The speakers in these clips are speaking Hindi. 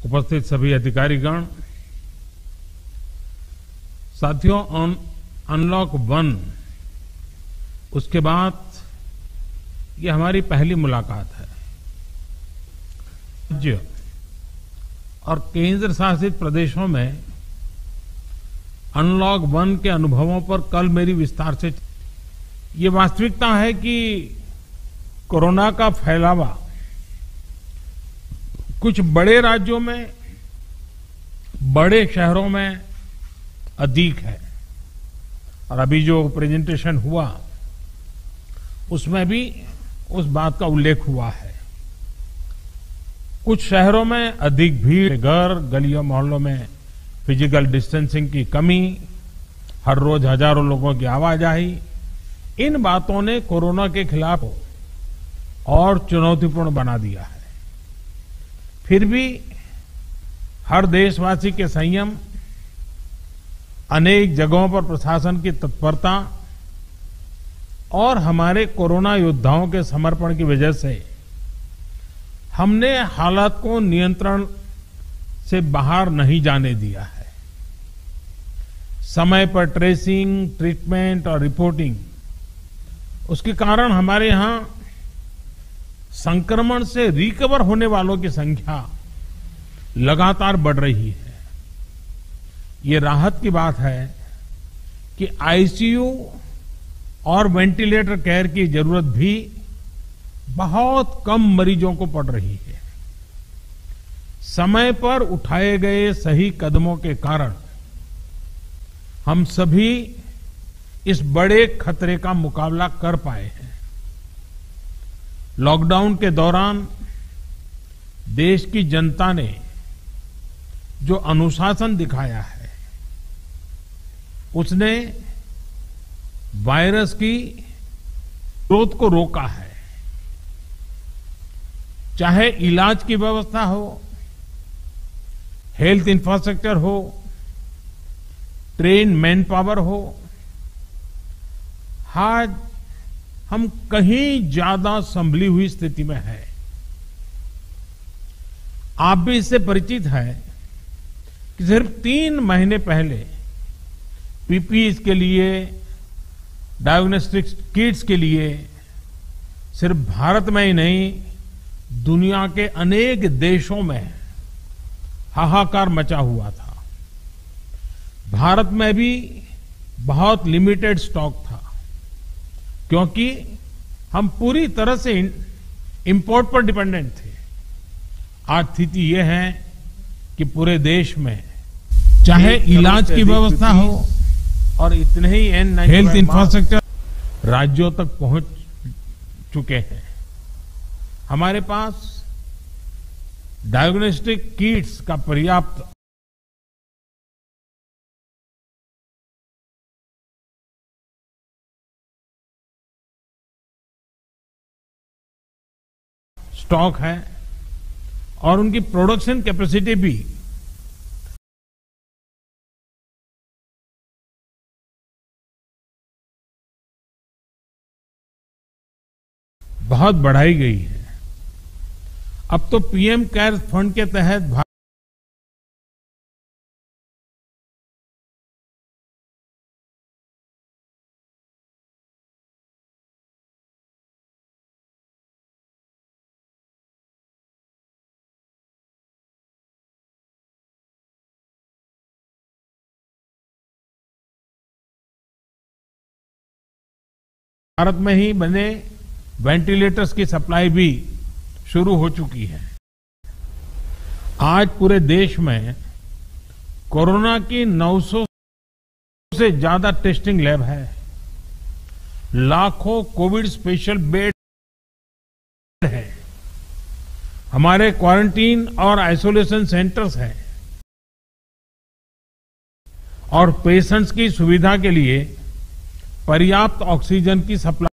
उपस्थित सभी अधिकारीगण, साथियों, अनलॉक 1 उसके बाद ये हमारी पहली मुलाकात है। राज्य और केंद्र शासित प्रदेशों में अनलॉक 1 के अनुभवों पर कल मेरी विस्तार से ये वास्तविकता है कि कोरोना का फैलावा कुछ बड़े राज्यों में, बड़े शहरों में अधिक है और अभी जो प्रेजेंटेशन हुआ उसमें भी उस बात का उल्लेख हुआ है। कुछ शहरों में अधिक भीड़, घर, गलियों, मोहल्लों में फिजिकल डिस्टेंसिंग की कमी, हर रोज हजारों लोगों की आवाजाही, इन बातों ने कोरोना के खिलाफ और चुनौतीपूर्ण बना दिया है। फिर भी हर देशवासी के संयम, अनेक जगहों पर प्रशासन की तत्परता और हमारे कोरोना योद्धाओं के समर्पण की वजह से हमने हालात को नियंत्रण से बाहर नहीं जाने दिया है। समय पर ट्रेसिंग, ट्रीटमेंट और रिपोर्टिंग, उसके कारण हमारे यहां संक्रमण से रिकवर होने वालों की संख्या लगातार बढ़ रही है। ये राहत की बात है कि आईसीयू और वेंटिलेटर केयर की जरूरत भी बहुत कम मरीजों को पड़ रही है। समय पर उठाए गए सही कदमों के कारण हम सभी इस बड़े खतरे का मुकाबला कर पाए हैं। लॉकडाउन के दौरान देश की जनता ने जो अनुशासन दिखाया है, उसने वायरस की ग्रोथ को रोका है। चाहे इलाज की व्यवस्था हो, हेल्थ इंफ्रास्ट्रक्चर हो, ट्रेन मैन पावर हो, आज हम कहीं ज्यादा संभली हुई स्थिति में है। आप भी इससे परिचित हैं कि सिर्फ 3 महीने पहले पीपीई के लिए, डायग्नोस्टिक किट्स के लिए सिर्फ भारत में ही नहीं, दुनिया के अनेक देशों में हाहाकार मचा हुआ था। भारत में भी बहुत लिमिटेड स्टॉक था, क्योंकि हम पूरी तरह से इंपोर्ट पर डिपेंडेंट थे। आज स्थिति यह है कि पूरे देश में चाहे इलाज की व्यवस्था हो और इतने ही हेल्थ इंफ्रास्ट्रक्चर राज्यों तक पहुंच चुके हैं। हमारे पास डायग्नोस्टिक किट्स का पर्याप्त स्टॉक है और उनकी प्रोडक्शन कैपेसिटी भी बहुत बढ़ाई गई है। अब तो पीएम केयर्स फंड के तहत भारत में ही बने वेंटिलेटर्स की सप्लाई भी शुरू हो चुकी है। आज पूरे देश में कोरोना की 900 से ज्यादा टेस्टिंग लैब है। लाखों कोविड स्पेशल बेड है। हमारे क्वारंटीन और आइसोलेशन सेंटर्स हैं और पेशेंट्स की सुविधा के लिए पर्याप्त ऑक्सीजन की सप्लाई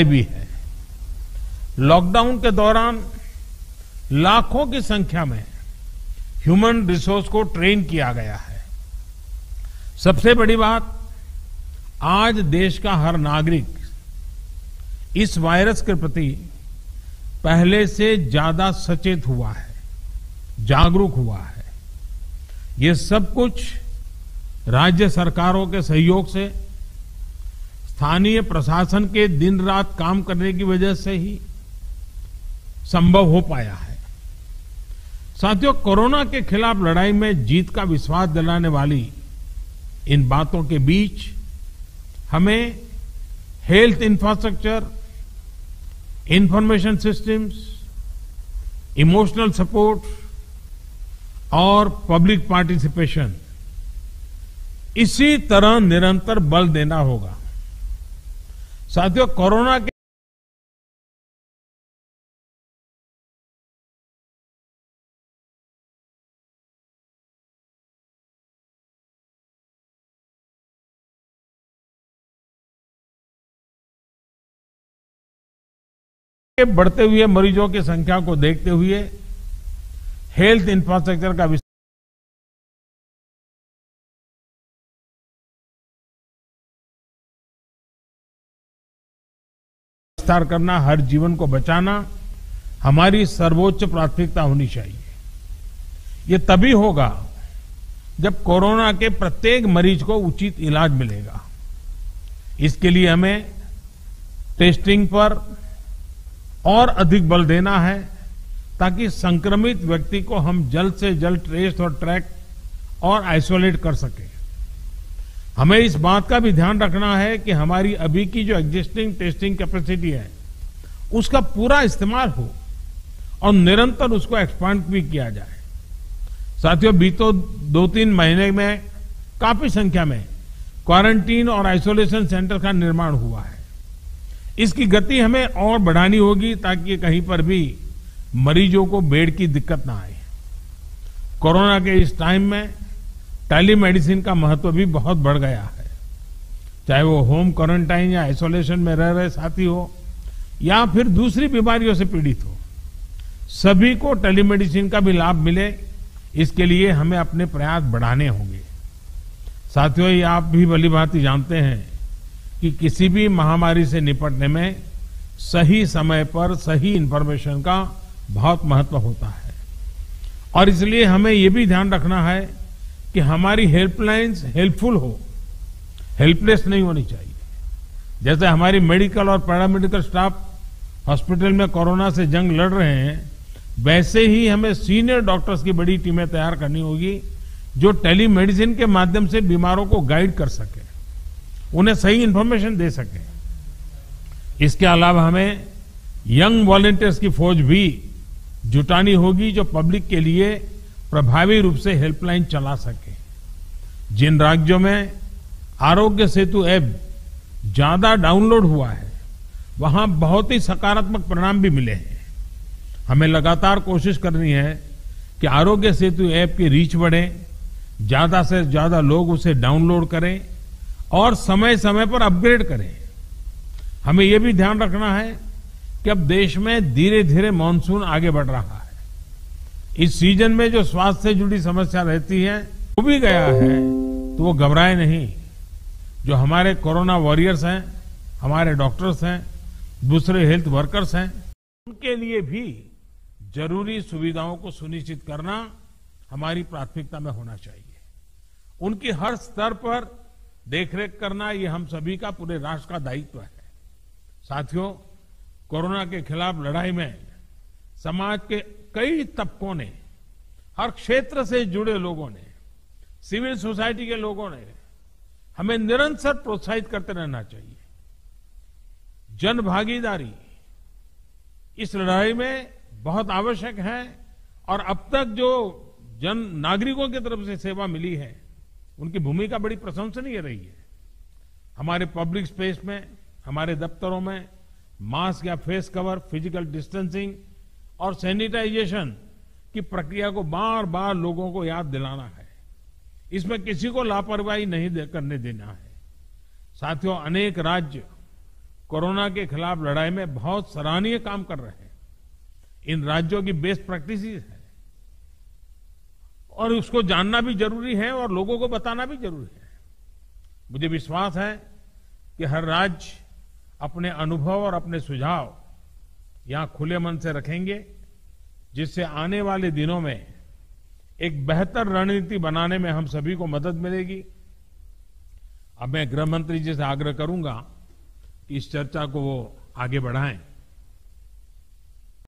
भी है। लॉकडाउन के दौरान लाखों की संख्या में ह्यूमन रिसोर्स को ट्रेन किया गया है। सबसे बड़ी बात, आज देश का हर नागरिक इस वायरस के प्रति पहले से ज्यादा सचेत हुआ है, जागरूक हुआ है। ये सब कुछ राज्य सरकारों के सहयोग से, स्थानीय प्रशासन के दिन रात काम करने की वजह से ही संभव हो पाया है। साथियों, कोरोना के खिलाफ लड़ाई में जीत का विश्वास दिलाने वाली इन बातों के बीच हमें health infrastructure, information systems, emotional support और पब्लिक पार्टिसिपेशन इसी तरह निरंतर बल देना होगा। साथियों, कोरोना के बढ़ते हुए मरीजों की संख्या को देखते हुए हेल्थ इंफ्रास्ट्रक्चर का विस्तार करना, हर जीवन को बचाना हमारी सर्वोच्च प्राथमिकता होनी चाहिए। ये तभी होगा जब कोरोना के प्रत्येक मरीज को उचित इलाज मिलेगा। इसके लिए हमें टेस्टिंग पर और अधिक बल देना है ताकि संक्रमित व्यक्ति को हम जल्द से जल्द ट्रेस और ट्रैक और आइसोलेट कर सकें। हमें इस बात का भी ध्यान रखना है कि हमारी अभी की जो एग्जिस्टिंग टेस्टिंग कैपेसिटी है उसका पूरा इस्तेमाल हो और निरंतर उसको एक्सपांड भी किया जाए। साथियों, बीते 2-3 महीने में काफी संख्या में क्वारंटीन और आइसोलेशन सेंटर का निर्माण हुआ है। इसकी गति हमें और बढ़ानी होगी ताकि कहीं पर भी मरीजों को बेड की दिक्कत ना आए। कोरोना के इस टाइम में टेलीमेडिसिन का महत्व भी बहुत बढ़ गया है। चाहे वो होम क्वारंटाइन या आइसोलेशन में रह रहे साथी हो या फिर दूसरी बीमारियों से पीड़ित हो, सभी को टेलीमेडिसिन का भी लाभ मिले, इसके लिए हमें अपने प्रयास बढ़ाने होंगे। साथियों, ये आप भी भलीभांति जानते हैं कि किसी भी महामारी से निपटने में सही समय पर सही इंफॉर्मेशन का बहुत महत्व होता है और इसलिए हमें ये भी ध्यान रखना है कि हमारी हेल्पलाइंस हेल्पफुल हो, हेल्पलेस नहीं होनी चाहिए। जैसे हमारी मेडिकल और पैरामेडिकल स्टाफ हॉस्पिटल में कोरोना से जंग लड़ रहे हैं, वैसे ही हमें सीनियर डॉक्टर्स की बड़ी टीमें तैयार करनी होगी जो टेलीमेडिसिन के माध्यम से बीमारों को गाइड कर सके, उन्हें सही इंफॉर्मेशन दे सके। इसके अलावा हमें यंग वॉलंटियर्स की फौज भी जुटानी होगी जो पब्लिक के लिए प्रभावी रूप से हेल्पलाइन चला सके। जिन राज्यों में आरोग्य सेतु ऐप ज्यादा डाउनलोड हुआ है वहां बहुत ही सकारात्मक परिणाम भी मिले हैं। हमें लगातार कोशिश करनी है कि आरोग्य सेतु ऐप की रीच बढ़े, ज्यादा से ज्यादा लोग उसे डाउनलोड करें और समय समय पर अपग्रेड करें। हमें यह भी ध्यान रखना है कि अब देश में धीरे धीरे मानसून आगे बढ़ रहा है। इस सीजन में जो स्वास्थ्य से जुड़ी समस्या रहती है वो भी गया है, तो वो घबराए नहीं। जो हमारे कोरोना वॉरियर्स हैं, हमारे डॉक्टर्स हैं, दूसरे हेल्थ वर्कर्स हैं, उनके लिए भी जरूरी सुविधाओं को सुनिश्चित करना हमारी प्राथमिकता में होना चाहिए। उनकी हर स्तर पर देखरेख करना ये हम सभी का, पूरे राष्ट्र का दायित्व है। साथियों, कोरोना के खिलाफ लड़ाई में समाज के कई तबकों ने, हर क्षेत्र से जुड़े लोगों ने, सिविल सोसाइटी के लोगों ने हमें निरंतर प्रोत्साहित करते रहना चाहिए। जन भागीदारी इस लड़ाई में बहुत आवश्यक है और अब तक जो जन नागरिकों की तरफ से सेवा मिली है उनकी भूमिका बड़ी प्रशंसनीय रही है। हमारे पब्लिक स्पेस में, हमारे दफ्तरों में मास्क या फेस कवर, फिजिकल डिस्टेंसिंग और सैनिटाइजेशन की प्रक्रिया को बार बार लोगों को याद दिलाना है। इसमें किसी को लापरवाही नहीं करने देना है। साथियों, अनेक राज्य कोरोना के खिलाफ लड़ाई में बहुत सराहनीय काम कर रहे हैं। इन राज्यों की बेस्ट प्रैक्टिसेस है और उसको जानना भी जरूरी है और लोगों को बताना भी जरूरी है। मुझे विश्वास है कि हर राज्य अपने अनुभव और अपने सुझाव यहां खुले मन से रखेंगे, जिससे आने वाले दिनों में एक बेहतर रणनीति बनाने में हम सभी को मदद मिलेगी। अब मैं गृह मंत्री जी से आग्रह करूंगा कि इस चर्चा को वो आगे बढ़ाएं।